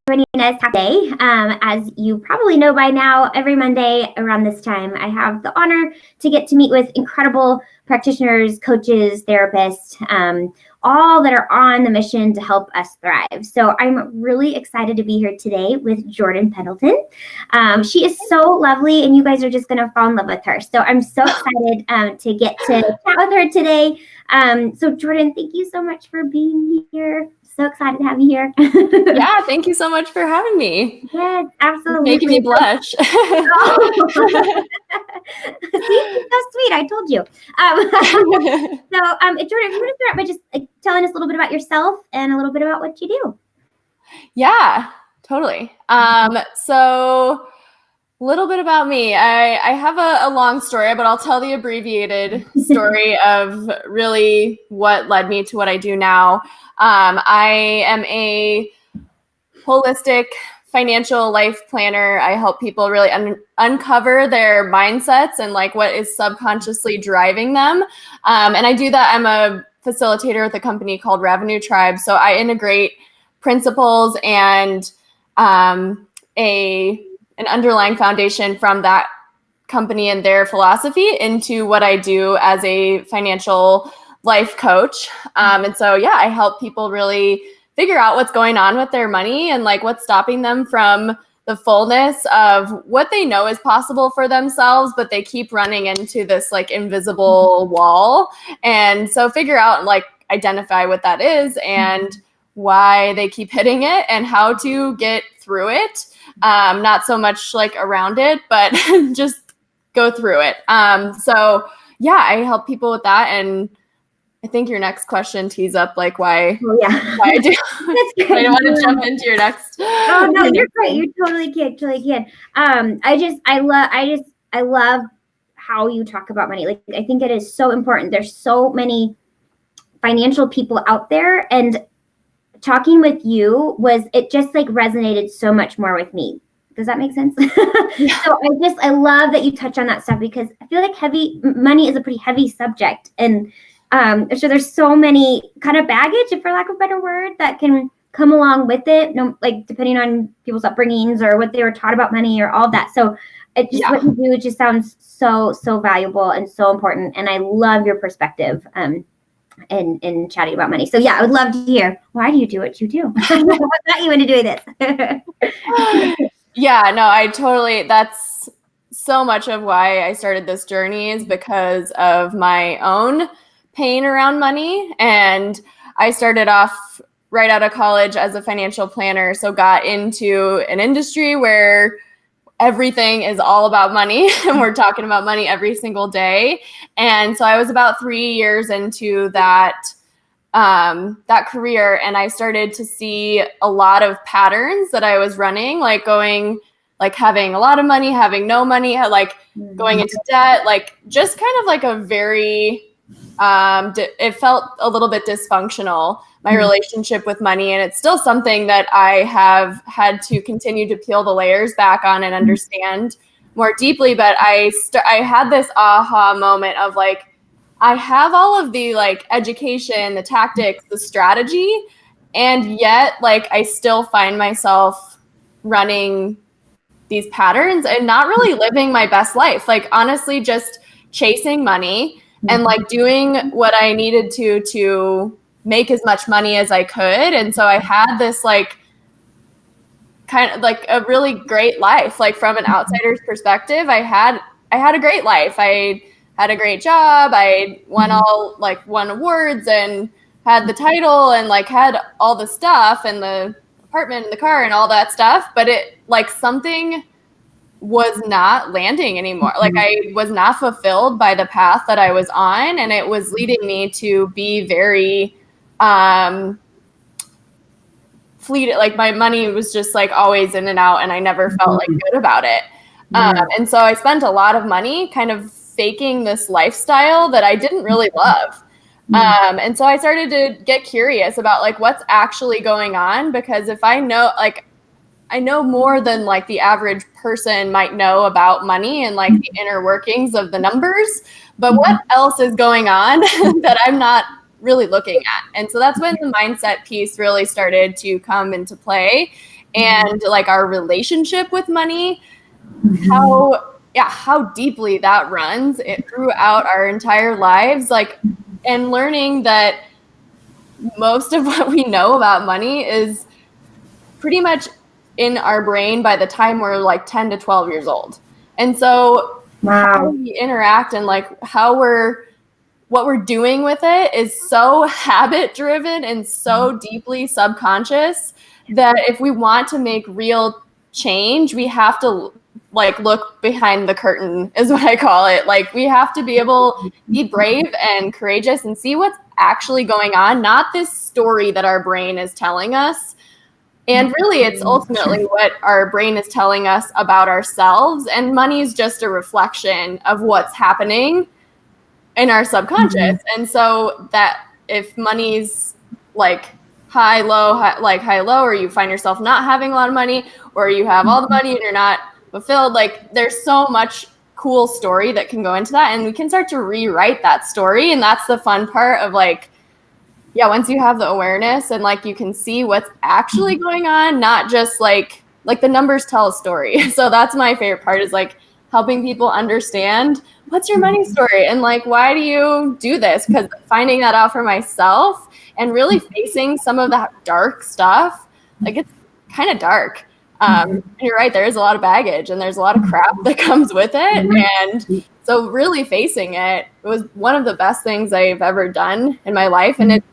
joining us today. As you probably know by now, every Monday around this time, I have the honor to get to meet with incredible practitioners, coaches, therapists, all that are on the mission to help us thrive. So I'm really excited to be here today with Jordan Pendleton. She is so lovely, and you guys are just going to fall in love with her. So I'm so excited to get to chat with her today. So Jordan, thank you so much for being here. So excited to have you here. Yeah, thank you so much for having me. Yes, absolutely. Making me blush. Oh. See, it's so sweet. I told you. Jordan, if you want to start by just telling us a little bit about yourself and a little bit about what you do. Yeah, totally. So a little bit about me. I have a long story, but I'll tell the abbreviated story of really what led me to what I do now. I am a holistic financial life planner. I help people really uncover their mindsets and like what is subconsciously driving them. And I do that. I'm a facilitator with a company called Revenue Tribe. So I integrate principles and an underlying foundation from that company and their philosophy into what I do as a financial life coach. And so, yeah, I help people really figure out what's going on with their money and like what's stopping them from the fullness of what they know is possible for themselves, but they keep running into this like invisible wall. And so figure out and like identify what that is and why they keep hitting it and how to get through it. Not so much like around it, but just go through it. So yeah, I help people with that. And I think your next question tees up like why I do. I don't want to jump into your next. Oh no, you're great. You totally can. I love how you talk about money. Like I think it is so important. There's so many financial people out there, and talking with you it just like resonated so much more with me. Does that make sense? Yeah. So I love that you touch on that stuff because I feel like money is a pretty heavy subject, and so there's so many kind of baggage, for lack of a better word, that can come along with it, like depending on people's upbringings or what they were taught about money or all of that. So what you do, it just sounds so valuable and so important. And I love your perspective in chatting about money. So yeah, I would love to hear, why do you do what you do? What got you into doing this? Yeah, no, that's so much of why I started this journey is because of my own pain around money. And I started off right out of college as a financial planner. So got into an industry where everything is all about money and we're talking about money every single day. And so I was about 3 years into that career, and I started to see a lot of patterns that I was running, like having a lot of money, having no money, like going into debt, like just kind of like a very, it felt a little bit dysfunctional, my relationship with money. And it's still something that I have had to continue to peel the layers back on and understand more deeply. But I had this aha moment of like, I have all of the like education, the tactics, the strategy, and yet like I still find myself running these patterns and not really living my best life. Like honestly, just chasing money and like doing what I needed to make as much money as I could. And so I had this like kind of like a really great life. Like from an outsider's perspective, I had a great life. I had a great job. I won awards and had the title and like had all the stuff and the apartment and the car and all that stuff. But it like something was not landing anymore. Like I was not fulfilled by the path that I was on. And it was leading me to be very fleeted. Like my money was just like always in and out and I never felt like good about it. And so I spent a lot of money kind of faking this lifestyle that I didn't really love. And so I started to get curious about like what's actually going on, because if I know more than like the average person might know about money and like the inner workings of the numbers, but what else is going on that I'm not really looking at? And so that's when the mindset piece really started to come into play. and like our relationship with money, how deeply that runs it throughout our entire lives, like, and learning that most of what we know about money is pretty much in our brain by the time we're like 10 to 12 years old. And so how we interact and like what we're doing with it is so habit driven and so deeply subconscious that if we want to make real change, we have to like look behind the curtain, is what I call it. Like, we have to be able to be brave and courageous and see what's actually going on, not this story that our brain is telling us. And really, it's ultimately what our brain is telling us about ourselves. And money is just a reflection of what's happening in our subconscious. And so that if money's like high, low, or you find yourself not having a lot of money, or you have all the money and you're not fulfilled, like, there's so much cool story that can go into that. And we can start to rewrite that story. And that's the fun part of like, yeah, once you have the awareness and like you can see what's actually going on, not just like the numbers tell a story. So that's my favorite part, is like helping people understand what's your money story and like, why do you do this? Because finding that out for myself and really facing some of that dark stuff, like, it's kind of dark. You're right, there is a lot of baggage and there's a lot of crap that comes with it. And so really facing it was one of the best things I've ever done in my life. And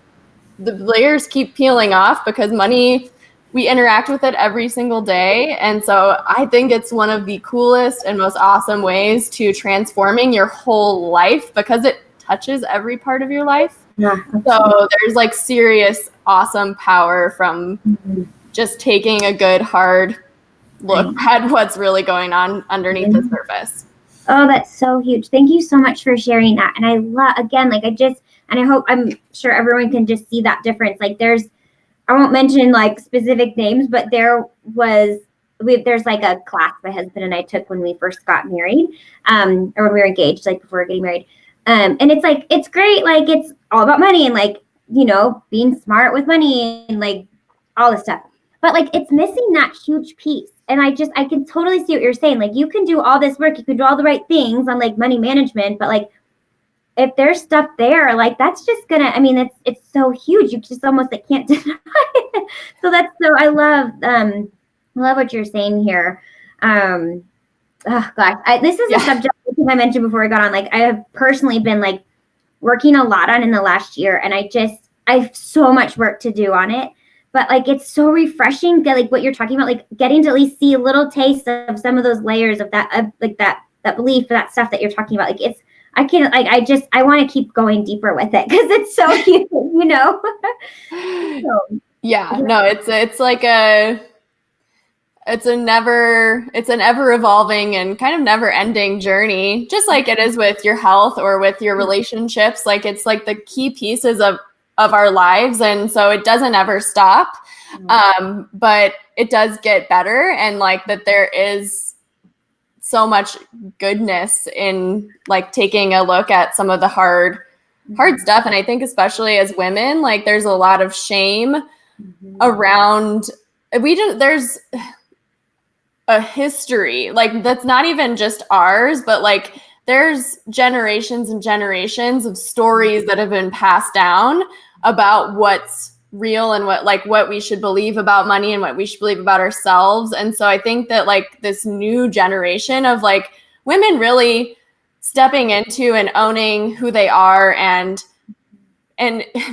the layers keep peeling off because money, we interact with it every single day. And so I think it's one of the coolest and most awesome ways to transforming your whole life, because it touches every part of your life. Yeah, so there's like serious awesome power from just taking a good hard look at what's really going on underneath the surface. Oh, that's so huge. Thank you so much for sharing that. And I love, again, like, and I'm sure everyone can just see that difference. Like, I won't mention like specific names, but there's like a class my husband and I took when we first got married, or when we were engaged, like before getting married. And it's like, it's great. Like, it's all about money and like, you know, being smart with money and like all this stuff. But like, it's missing that huge piece. And I can totally see what you're saying. Like, you can do all this work, you can do all the right things on like money management, but like, if there's stuff there, like, that's just gonna, I mean, it's so huge. You just almost like can't deny it. So I love what you're saying here. Oh gosh, this is a subject I mentioned before I got on. Like, I have personally been like working a lot on in the last year, and I have so much work to do on it. But like, it's so refreshing that like what you're talking about, like getting to at least see a little taste of some of those layers of that, like that belief, that stuff that you're talking about. Like, I want to keep going deeper with it because it's so cute, you know? It's an ever evolving and kind of never ending journey, just like it is with your health or with your relationships. Like, it's like the key pieces of our lives. And so it doesn't ever stop. But it does get better. And like that there is so much goodness in like taking a look at some of the hard stuff. And I think especially as women, like there's a lot of shame around, there's a history, like that's not even just ours, but like there's generations and generations of stories that have been passed down about what's real and what we should believe about money and what we should believe about ourselves. And so I think that like this new generation of like women really stepping into and owning who they are and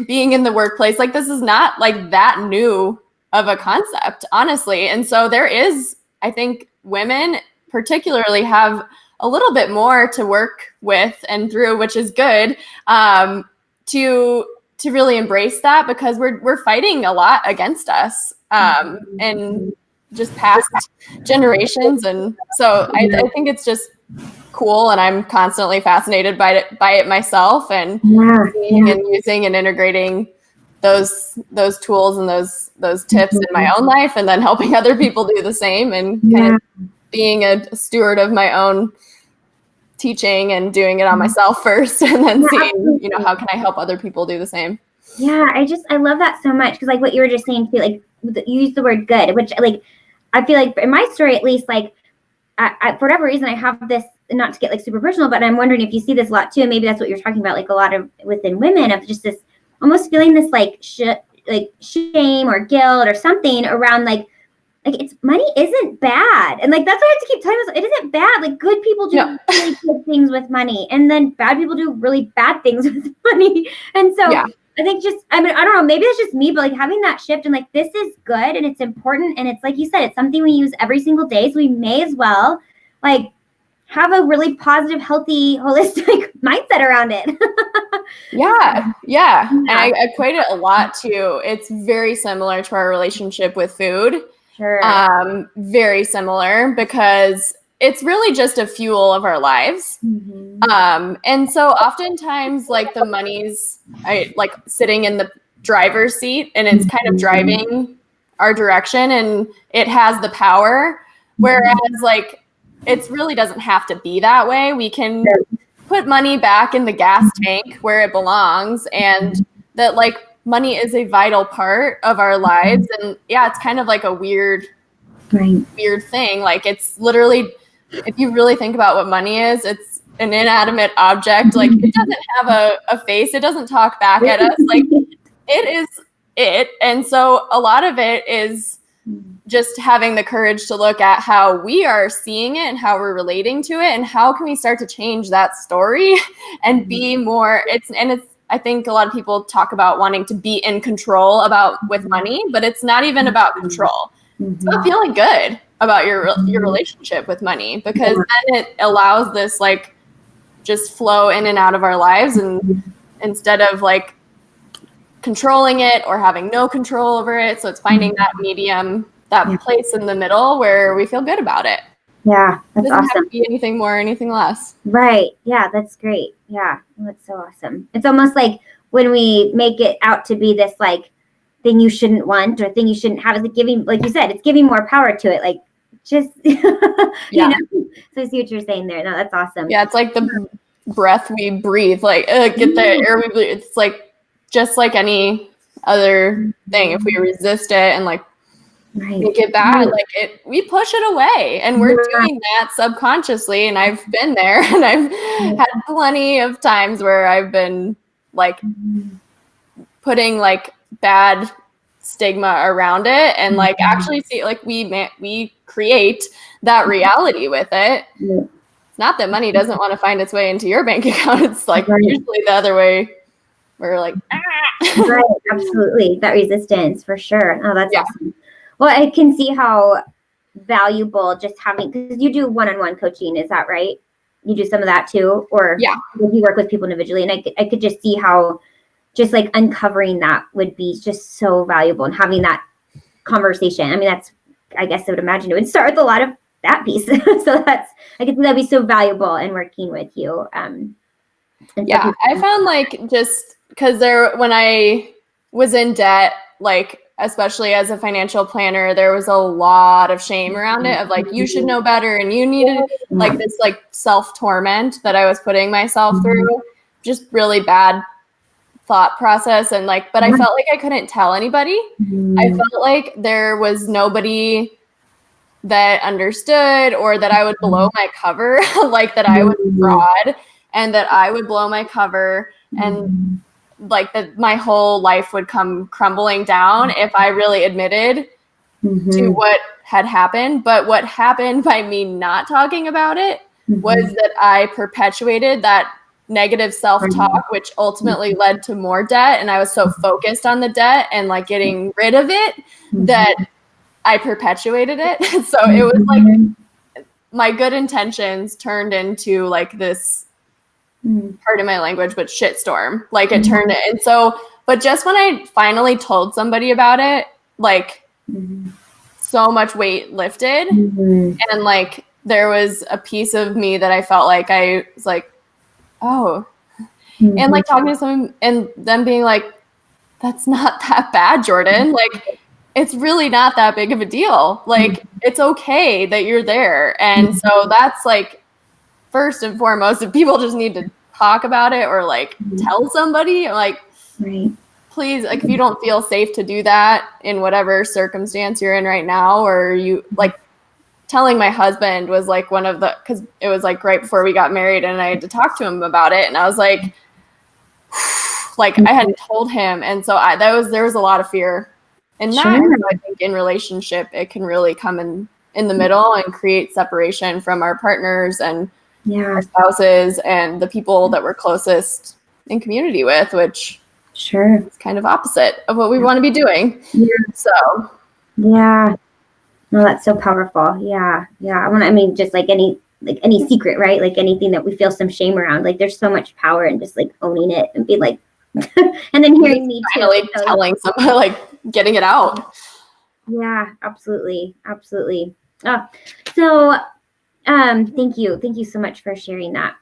being in the workplace, like this is not like that new of a concept, honestly. And so there is, I think women particularly have a little bit more to work with and through, which is good, to really embrace that, because we're fighting a lot against us and just past generations. And so I think it's just cool, and I'm constantly fascinated by it myself, and seeing and using and integrating those tools and those tips in my own life, and then helping other people do the same, and kind of being a steward of my own teaching and doing it on myself first, and then seeing, how can I help other people do the same? Yeah, I love that so much, because like what you were just saying too, like you used the word good, which like I feel like in my story, at least, like for whatever reason, I have this, not to get like super personal, but I'm wondering if you see this a lot too, and maybe that's what you're talking about, like a lot of within women, of just this almost feeling this like shame or guilt or something around like it's money isn't bad. And like, that's why I have to keep telling myself, it isn't bad. Like good people do really good things with money, and then bad people do really bad things with money. And so I think just, I mean, I don't know, maybe it's just me, but like having that shift and like, this is good and it's important. And it's like you said, it's something we use every single day. So we may as well like have a really positive, healthy, holistic mindset around it. Yeah. And I equate it a lot to, it's very similar to our relationship with food. Sure. Very similar, because it's really just a fuel of our lives. And so oftentimes like the money's like sitting in the driver's seat, and it's kind of driving our direction, and it has the power. Whereas like, it really doesn't have to be that way. We can put money back in the gas tank where it belongs, and that like money is a vital part of our lives. And it's kind of like a weird thing. Like it's literally, if you really think about what money is, it's an inanimate object. Like it doesn't have a face. It doesn't talk back at us. Like it is it. And so a lot of it is just having the courage to look at how we are seeing it and how we're relating to it, and how can we start to change that story and be more, I think a lot of people talk about wanting to be in control with money, but it's not even about control. It's about feeling good about your relationship with money, because then it allows this like just flow in and out of our lives, and instead of like controlling it or having no control over it. So it's finding that medium, that place in the middle where we feel good about it. Yeah, that's awesome. It doesn't have to be anything more or anything less. Right. Yeah, that's great. Yeah, that's so awesome. It's almost like when we make it out to be this like thing you shouldn't want or thing you shouldn't have, is like giving, like you said, it's giving more power to it. Like just, you know, so I see what you're saying there. No, that's awesome. Yeah, it's like the breath we breathe, like get the air we breathe. It's like just like any other thing. If we resist it and like make it bad, like we push it away, and we're doing that subconsciously. And I've been there, and I've had plenty of times where I've been like putting like bad stigma around it, and like actually see like we create that reality with it. It's not that money doesn't want to find its way into your bank account. It's like usually the other way. We're like, right, absolutely. That resistance for sure. Oh, that's awesome. Well, I can see how valuable just having, because you do one-on-one coaching, is that right? You do some of that too, or you work with people individually, and I could just see how just like uncovering that would be just so valuable, and having that conversation. I mean, I guess I would imagine it would start with a lot of that piece. So I could see that'd be so valuable in working with you. I found like just because when I was in debt, like especially as a financial planner, there was a lot of shame around it of like, you should know better, and you needed like this like self-torment that I was putting myself through, just really bad thought process. And like, but I felt like I couldn't tell anybody. I felt like there was nobody that understood, or that I would blow my cover, like that I was fraud, and that I would blow my cover, and like that my whole life would come crumbling down if I really admitted to what had happened. But what happened by me not talking about it was that I perpetuated that negative self-talk, which ultimately led to more debt. And I was so focused on the debt and like getting rid of it that I perpetuated it. So it was like my good intentions turned into like this, pardon my language, but shitstorm. Like it turned it. And so, but just when I finally told somebody about it, like so much weight lifted, and like there was a piece of me that I felt like I was like, oh, and like talking to someone and them being like, that's not that bad, Jordan. Like, it's really not that big of a deal. Like, it's okay that you're there. And so that's like, first and foremost, if people just need to talk about it or like tell somebody, like please, like, if you don't feel safe to do that in whatever circumstance you're in right now, or you like, telling my husband was like one of the, because it was like right before we got married and I had to talk to him about it. And I was like I hadn't told him. And so there was a lot of fear in that. And so I think in relationship, it can really come in the middle and create separation from our partners and our spouses and the people that we're closest in community with, which is kind of opposite of what we want to be doing. So no, that's so powerful. Just like any secret, right? Like anything that we feel some shame around, like there's so much power in just like owning it and be like, and then hearing me finally telling somebody, like getting it out. Yeah, absolutely. So thank you so much for sharing that.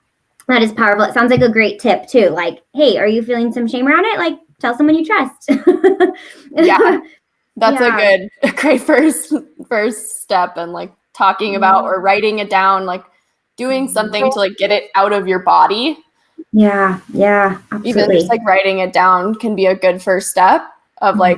That is powerful. It sounds like a great tip too. Like, hey, are you feeling some shame around it? Like, tell someone you trust. That's a great first step, and like talking about or writing it down, like doing something to like get it out of your body. Absolutely. Even just like writing it down can be a good first step of like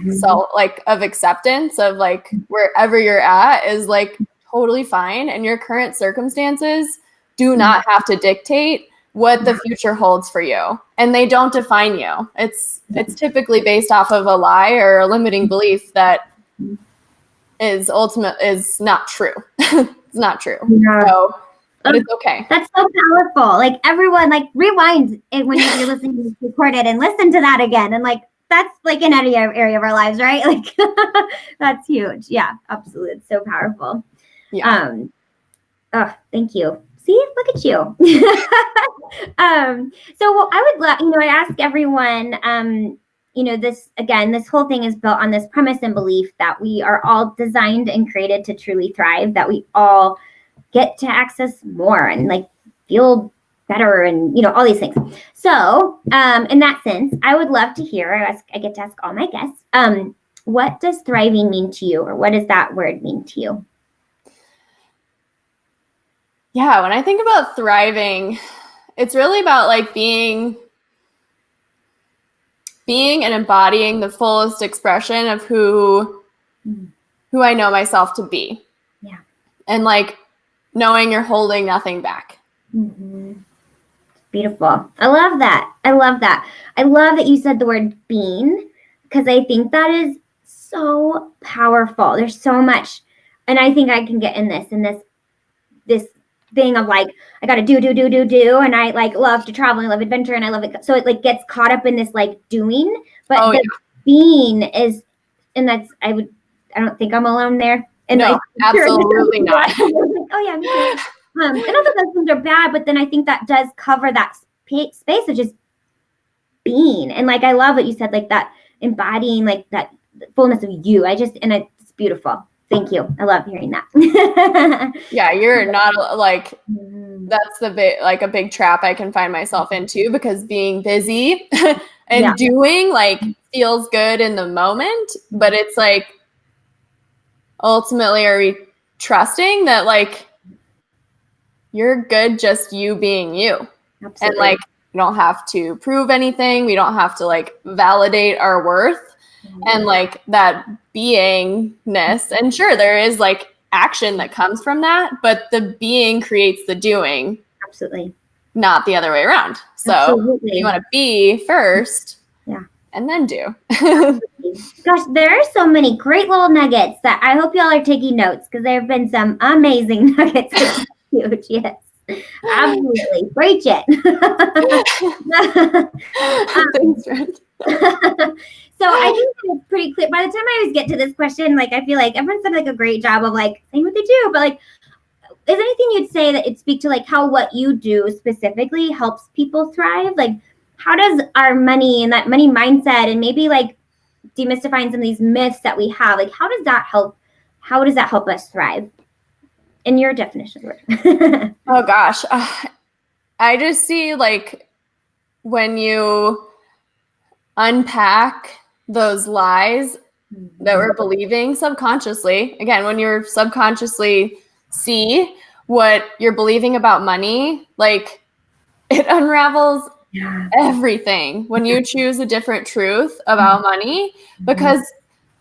of acceptance of like wherever you're at is like totally fine, and your current circumstances do not have to dictate what the future holds for you, and they don't define you. It's typically based off of a lie or a limiting belief that is not true. It's not true. So, but it's okay. That's so powerful. Like everyone, like rewind it when you're listening to this recorded and listen to that again. And like that's like in any area of our lives, right? Like that's huge. Yeah, absolutely. It's so powerful. Thank you. See, look at you. So I would love, I ask everyone, this whole thing is built on this premise and belief that we are all designed and created to truly thrive, that we all get to access more and like feel better and, all these things. So in that sense, I would love to hear, I get to ask all my guests, what does thriving mean to you, or what does that word mean to you? Yeah, when I think about thriving, it's really about like being and embodying the fullest expression of who I know myself to be. Yeah. And like knowing you're holding nothing back. Beautiful. I love that. I love that you said the word being, because I think that is so powerful. There's so much, and I think I can get in this thing of like, I got to do. And I like love to travel and I love adventure and I love it. So it like gets caught up in this like doing, but being is, and that's, I don't think I'm alone there. And no, absolutely not. Me too. And not that those things are bad, but then I think that does cover that space of just being. And like, I love what you said, like that embodying, like that fullness of you. It's beautiful. Thank you. I love hearing that. Yeah, you're not like, that's a big trap I can find myself into, because being busy and doing like feels good in the moment, but it's like, ultimately, are we trusting that like you're good just you being you? Absolutely. And like you don't have to prove anything. We don't have to like validate our worth. And like that beingness, and sure, there is like action that comes from that, but the being creates the doing. Absolutely. Not the other way around. So you want to be first, and then do. Gosh, there are so many great little nuggets that I hope y'all are taking notes, because there have been some amazing nuggets. Huge, yes. Absolutely. Preach it. Thanks, friend. So I think it's pretty clear. By the time I always get to this question, like I feel like everyone's done like a great job of like saying what they do, but like, is there anything you'd say that it'd speak to like how what you do specifically helps people thrive? Like, how does our money and that money mindset and maybe like demystifying some of these myths that we have, like how does that help? How does that help us thrive? In your definition of word. Oh gosh. I just see like when you unpack those lies that we're believing subconsciously, again, when you're subconsciously see what you're believing about money, like it unravels everything when you choose a different truth about money, because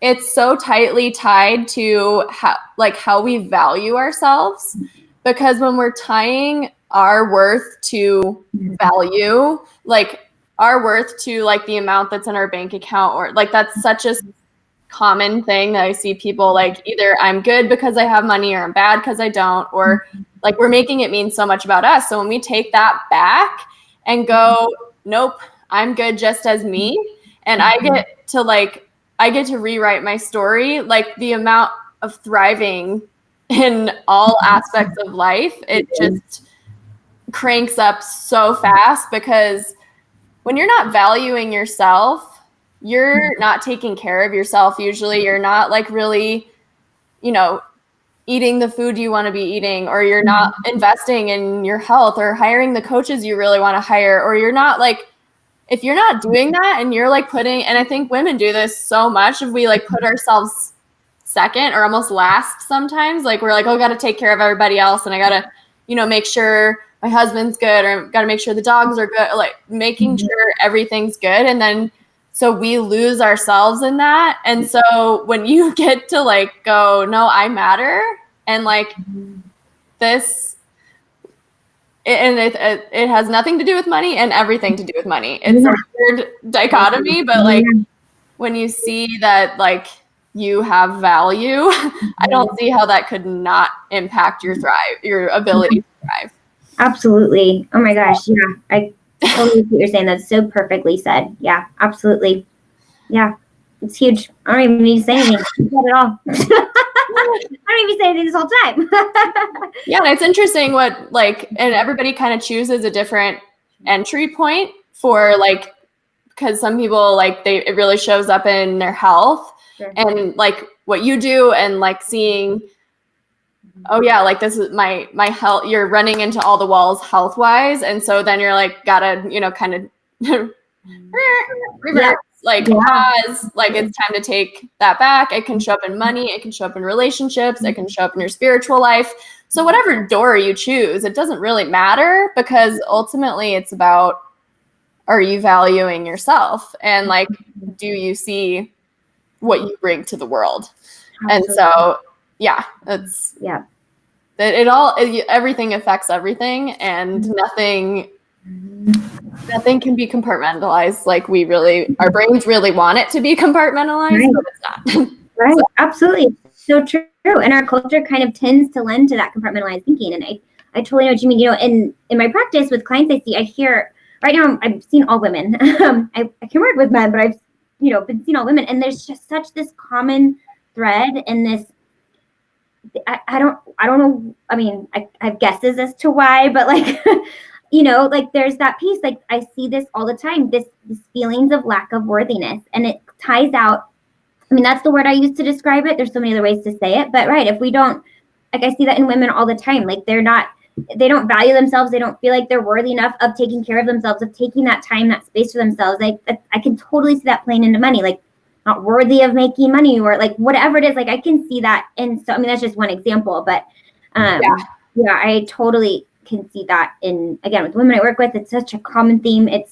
it's so tightly tied to how we value ourselves. Because when we're tying our worth to value, like our worth to like the amount that's in our bank account, or like that's such a common thing that I see people like, either I'm good because I have money or I'm bad because I don't, or like we're making it mean so much about us. So when we take that back and go, nope, I'm good just as me, and I get to rewrite my story, like the amount of thriving in all aspects of life, it just cranks up so fast. Because when you're not valuing yourself, you're not taking care of yourself. Usually you're not like really, eating the food you want to be eating, or you're not investing in your health or hiring the coaches you really want to hire, or you're not like, if you're not doing that and you're like and I think women do this so much, if we like put ourselves second or almost last sometimes, like we're like, oh, got to take care of everybody else, and I got to, make sure my husband's good, or got to make sure the dogs are good, like making sure everything's good. And then so we lose ourselves in that. And so when you get to like go, no, I matter, and like this, it has nothing to do with money and everything to do with money. It's a weird dichotomy, but like when you see that like you have value, I don't see how that could not impact your ability to thrive. Absolutely. Oh my gosh. Yeah. I totally see what you're saying. That's so perfectly said. Yeah, absolutely. Yeah. It's huge. I don't even need to say anything. Not at all. I don't even say anything this whole time. Yeah. And it's interesting and everybody kind of chooses a different entry point for like, because some people like it really shows up in their health. Sure. And like what you do, and like seeing, oh yeah, like this is my health, you're running into all the walls health wise. And so then you're like, gotta, kind of reverse, pause, like it's time to take that back. It can show up in money, it can show up in relationships, it can show up in your spiritual life. So whatever door you choose, it doesn't really matter, because ultimately it's about, are you valuing yourself? And like, do you see what you bring to the world? Absolutely. And so, yeah, everything affects everything, and nothing can be compartmentalized. Like our brains really want it to be compartmentalized, right. But it's not. Right. So. Absolutely. So true. And our culture kind of tends to lend to that compartmentalized thinking. And I totally know what you mean. In my practice with clients I hear, right now, I've seen all women. I can work with men, but I've, been seeing all women. And there's just such this common thread in this. I don't know. I mean, I have guesses as to why, but like, like there's that piece. Like I see this all the time. This feelings of lack of worthiness, and it ties out. I mean, that's the word I use to describe it. There's so many other ways to say it, but right. If we don't, like, I see that in women all the time. Like they don't value themselves. They don't feel like they're worthy enough of taking care of themselves, of taking that time, that space for themselves. Like I can totally see that playing into money, like not worthy of making money, or like whatever it is. Like I can see that. And so, I mean, that's just one example, but yeah, I totally can see that again, with women I work with. It's such a common theme. It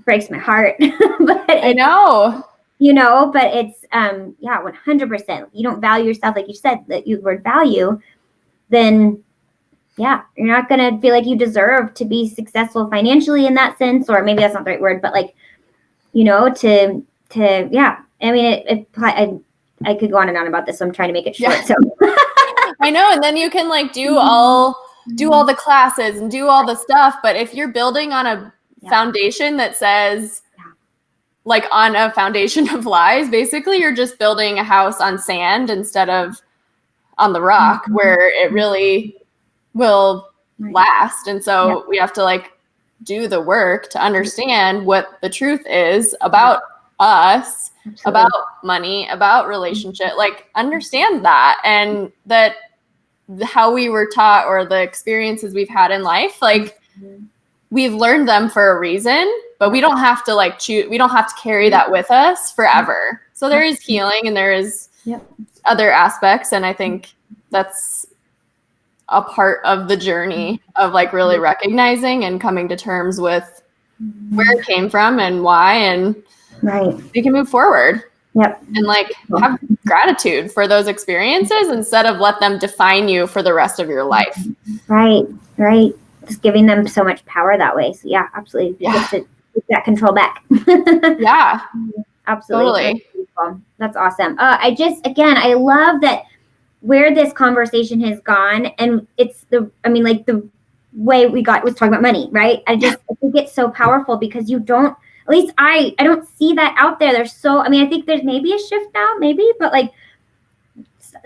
breaks my heart, but I know, but it's, 100%. You don't value yourself. Like you said, that you word value, then yeah, you're not going to feel like you deserve to be successful financially in that sense, or maybe that's not the right word, but like, I mean, I could go on and on about this, so I'm trying to make it short. Yeah. So I know. And then you can like do all the classes and do all the stuff. But if you're building on a foundation that says, like on a foundation of lies, basically you're just building a house on sand instead of on the rock, where it really will last. And so we have to like do the work to understand what the truth is about us, about money, about relationship, like understand that, and that how we were taught, or the experiences we've had in life, like we've learned them for a reason, but we don't have to we don't have to carry that with us forever. So there is healing, and there is other aspects. And I think that's a part of the journey of like really recognizing and coming to terms with where it came from and why, and Right. you can move forward. Yep. And like have gratitude for those experiences instead of let them define you for the rest of your life. Right. Right. Just giving them so much power that way. So yeah, absolutely. Yeah. Just to take that control back. Yeah. Absolutely. Totally. That's awesome. I love that where this conversation has gone, and it's the way we was talking about money, right? I think it's so powerful because you don't, at least I don't see that out there. There's I think there's maybe a shift now, maybe, but like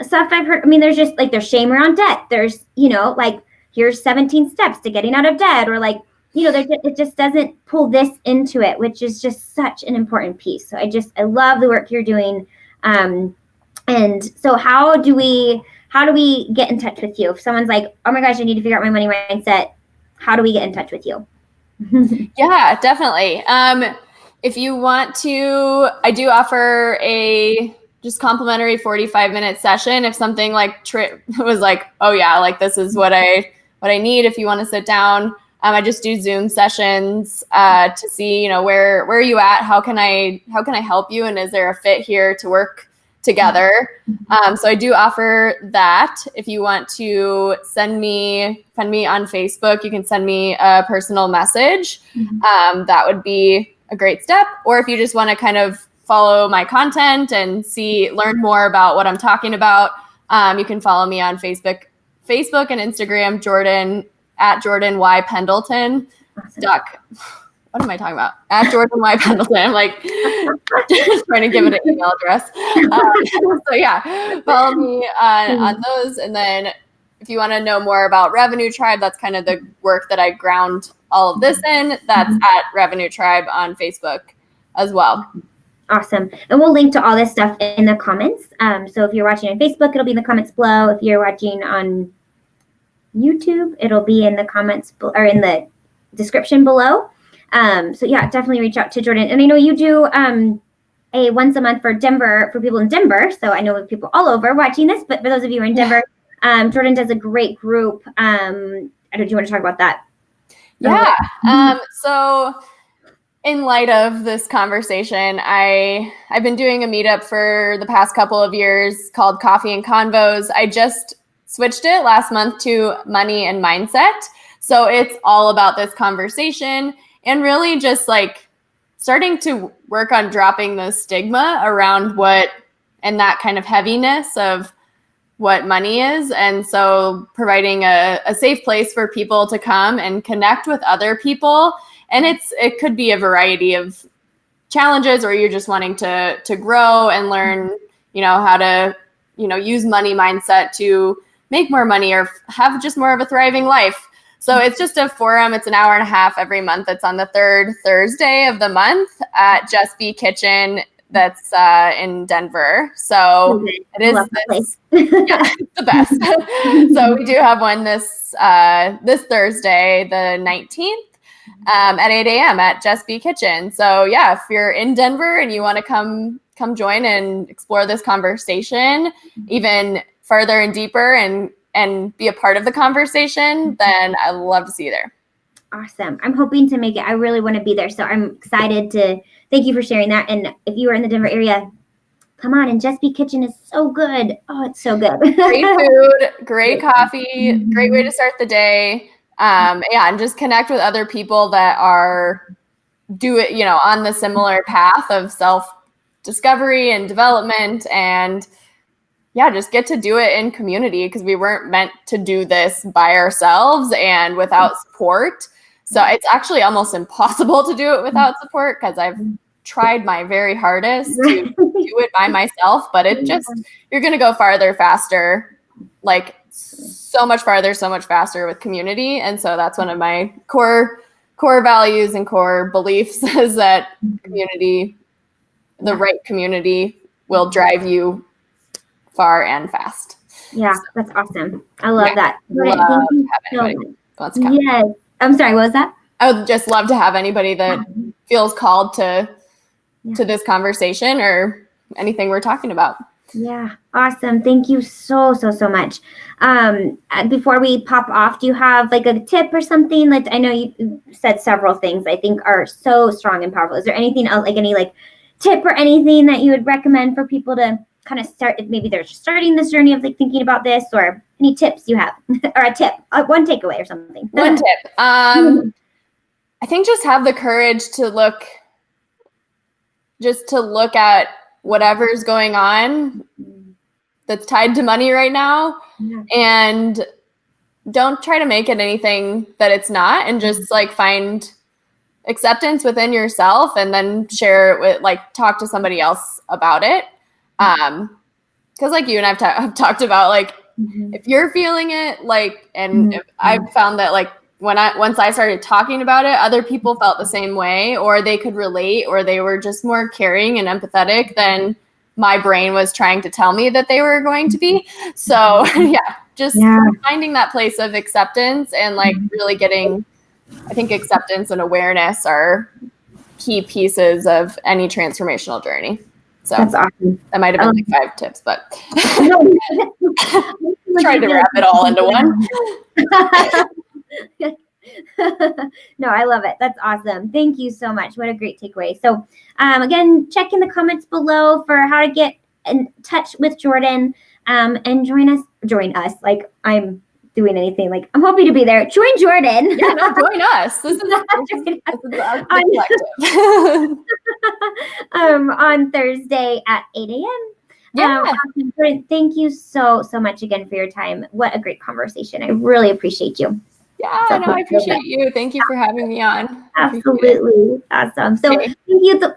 stuff I've heard, there's just like, there's shame around debt. There's, like, here's 17 steps to getting out of debt, or like, it just doesn't pull this into it, which is just such an important piece. So I love the work you're doing. And so how do we get in touch with you? If someone's like, oh my gosh, I need to figure out my money mindset, how do we get in touch with you? Yeah, definitely. If you want to, I do offer a just complimentary 45-minute session. If something like was like, oh yeah, like this is what I need. If you want to sit down, I just do Zoom sessions to see, where are you at? How can I help you? And is there a fit here to work together? So I do offer that. If you want to send me on Facebook, you can send me a personal message. That would be a great step. Or if you just want to kind of follow my content and learn more about what I'm talking about, you can follow me on Facebook and Instagram, Jordan Y Pendleton. Awesome. What am I talking about? At Jordan Y Pendleton. I'm like just trying to give it an email address. So yeah, follow me on those. And then if you want to know more about Revenue Tribe, that's kind of the work that I ground all of this in. That's at Revenue Tribe on Facebook as well. Awesome. And we'll link to all this stuff in the comments. So if you're watching on Facebook, it'll be in the comments below. If you're watching on YouTube, it'll be in the comments or in the description below. So yeah, definitely reach out to Jordan. And I know you do a once a month for people in Denver. So I know people all over watching this, but for those of you who are in Denver, Jordan does a great group. I don't know, do you want to talk about that? Yeah. So in light of this conversation, I've been doing a meetup for the past couple of years called Coffee and Convos. I just switched it last month to Money and Mindset. So it's all about this conversation and really just like starting to work on dropping the stigma around and that kind of heaviness of what money is. And so providing a safe place for people to come and connect with other people. And it could be a variety of challenges, or you're just wanting to grow and learn, how to, use money mindset to make more money or have just more of a thriving life. So it's just a forum. It's an hour and a half every month. It's on the third Thursday of the month at Just Be Kitchen. That's in Denver. So it is it's the best. So we do have one this Thursday, the 19th. At 8 a.m. at Just Be Kitchen. So yeah, if you're in Denver and you want to come join and explore this conversation even further and deeper and be a part of the conversation, then I'd love to see you there. Awesome. I'm hoping to make it. I really want to be there. So I'm excited to thank you for sharing that. And if you are in the Denver area, come on. And Just Be Kitchen is so good. Oh, it's so good. Great food, great coffee, great way to start the day. And just connect with other people that are on the similar path of self-discovery and development, and just get to do it in community, because we weren't meant to do this by ourselves and without support. So it's actually almost impossible to do it without support, because I've tried my very hardest to do it by myself, but you're going to go farther, faster, like so much farther, so much faster with community. And so that's one of my core values and core beliefs is that community, the right community, will drive you far and fast. Yeah, that's awesome. I love that. Love Thank you so much. Yes. I'm sorry, what was that? I would just love to have anybody that feels called to this conversation or anything we're talking about. Yeah, awesome. Thank you so much. Before we pop off, do you have like a tip or something? Like, I know you said several things I think are so strong and powerful. Is there anything else, like any like tip or anything that you would recommend for people to kind of start, if maybe they're starting this journey of like thinking about this, or any tips you have or a tip, one takeaway or something? One tip. I think just have the courage to look at whatever's going on that's tied to money right now, and don't try to make it anything that it's not, and just like find acceptance within yourself, and then share it with, like, talk to somebody else about it. Because like you and I've talked about, like, if you're feeling it, like, and I've found that, like, once I started talking about it, other people felt the same way, or they could relate, or they were just more caring and empathetic than my brain was trying to tell me that they were going to be. So finding that place of acceptance, and like really getting, I think acceptance and awareness are key pieces of any transformational journey. So that's awesome. That might have been like 5 tips, but tried to wrap it all into one. No, I love it. That's awesome. Thank you so much. What a great takeaway. So again, check in the comments below for how to get in touch with Jordan, and join us. Like, I'm doing anything, like, I'm hoping to be there. Join Jordan. Yeah, no, join us. This is our collective. On Thursday at 8 a.m. Yeah. Jordan, thank you so much again for your time. What a great conversation. I really appreciate you. Yeah, no, I appreciate you. Thank you for having me on. Absolutely. Awesome. So thank you to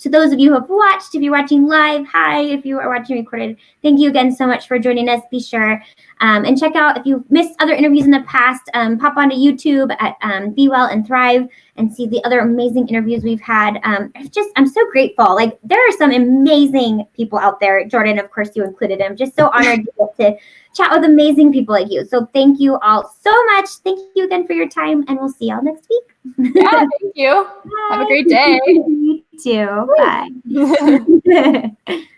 those of you who have watched. If you're watching live, hi. If you are watching recorded, thank you again so much for joining us. Be sure and check out, if you've missed other interviews in the past, pop onto YouTube at Be Well and Thrive and see the other amazing interviews we've had. I'm so grateful. Like, there are some amazing people out there. Jordan, of course, you included him. Just so honored to chat with amazing people like you. So thank you all so much. Thank you again for your time, and we'll see y'all next week. Yeah, thank you. Bye. Have a great day. You too. Bye.